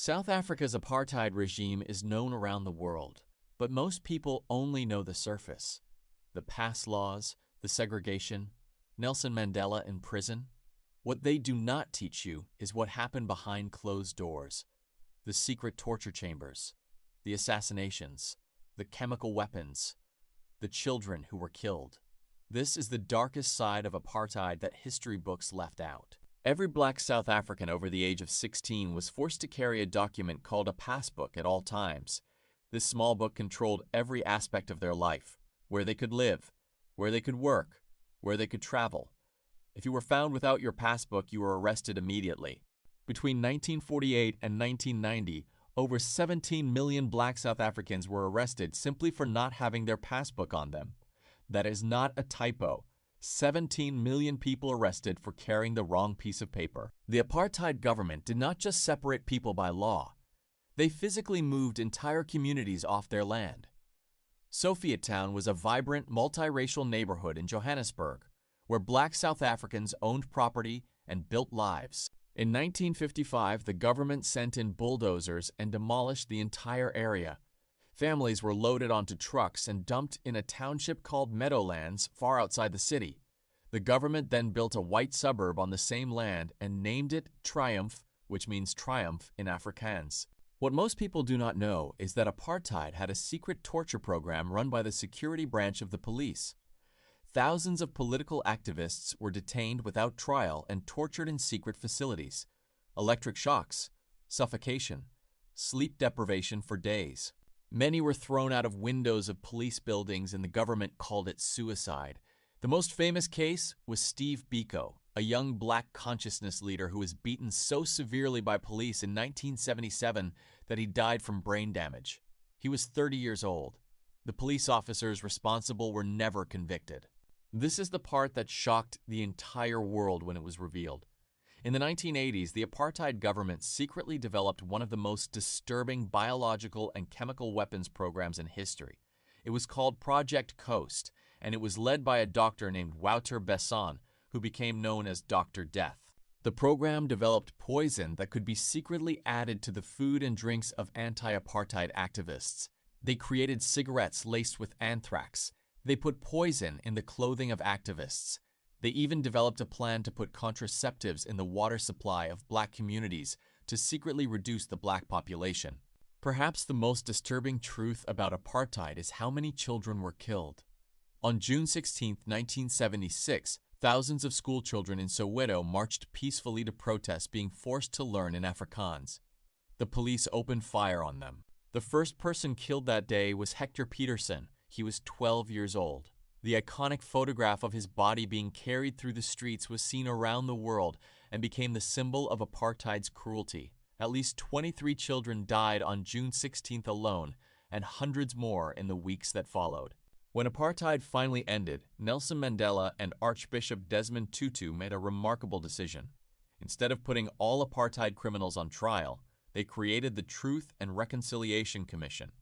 South Africa's apartheid regime is known around the world, but most people only know the surface. The pass laws, the segregation, Nelson Mandela in prison. What they do not teach you is what happened behind closed doors. The secret torture chambers, the assassinations, the chemical weapons, the children who were killed. This is the darkest side of apartheid that history books left out. Every black South African over the age of 16 was forced to carry a document called a passbook at all times. This small book controlled every aspect of their life: where they could live, where they could work, where they could travel. If you were found without your passbook, you were arrested immediately. Between 1948 and 1990, over 17 million black South Africans were arrested simply for not having their passbook on them. That is not a typo. 17 million people arrested for carrying the wrong piece of paper. The apartheid government did not just separate people by law. They physically moved entire communities off their land. Sophiatown was a vibrant, multiracial neighborhood in Johannesburg, where black South Africans owned property and built lives. In 1955, the government sent in bulldozers and demolished the entire area. Families were loaded onto trucks and dumped in a township called Meadowlands far outside the city. The government then built a white suburb on the same land and named it Triumph, which means triumph in Afrikaans. What most people do not know is that apartheid had a secret torture program run by the security branch of the police. Thousands of political activists were detained without trial and tortured in secret facilities. Electric shocks, suffocation, sleep deprivation for days. Many were thrown out of windows of police buildings, and the government called it suicide. The most famous case was Steve Biko, a young black consciousness leader who was beaten so severely by police in 1977 that he died from brain damage. He was 30 years old. The police officers responsible were never convicted. This is the part that shocked the entire world when it was revealed. In the 1980s, the apartheid government secretly developed one of the most disturbing biological and chemical weapons programs in history. It was called Project Coast, and it was led by a doctor named Wouter Besson, who became known as Dr. Death. The program developed poison that could be secretly added to the food and drinks of anti-apartheid activists. They created cigarettes laced with anthrax. They put poison in the clothing of activists. They even developed a plan to put contraceptives in the water supply of black communities to secretly reduce the black population. Perhaps the most disturbing truth about apartheid is how many children were killed. On June 16, 1976, thousands of school children in Soweto marched peacefully to protest being forced to learn in Afrikaans. The police opened fire on them. The first person killed that day was Hector Peterson. He was 12 years old. The iconic photograph of his body being carried through the streets was seen around the world and became the symbol of apartheid's cruelty. At least 23 children died on June 16th alone, and hundreds more in the weeks that followed. When apartheid finally ended, Nelson Mandela and Archbishop Desmond Tutu made a remarkable decision. Instead of putting all apartheid criminals on trial, they created the Truth and Reconciliation Commission.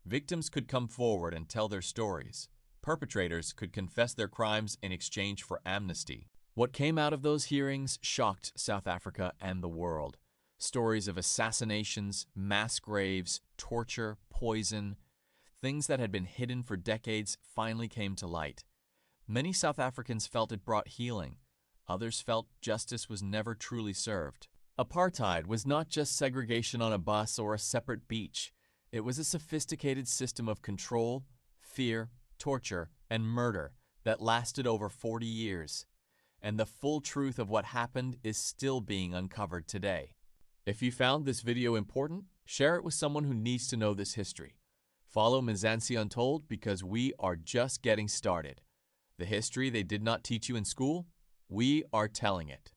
Victims could come forward and tell their stories. Perpetrators could confess their crimes in exchange for amnesty. What came out of those hearings shocked South Africa and the world. Stories of assassinations, mass graves, torture, poison, things that had been hidden for decades finally came to light. Many South Africans felt it brought healing. Others felt justice was never truly served. Apartheid was not just segregation on a bus or a separate beach. It was a sophisticated system of control, fear, torture, and murder that lasted over 40 years. And the full truth of what happened is still being uncovered today. If you found this video important, share it with someone who needs to know this history. Follow Mzansi Untold because we are just getting started. The history they did not teach you in school, we are telling it.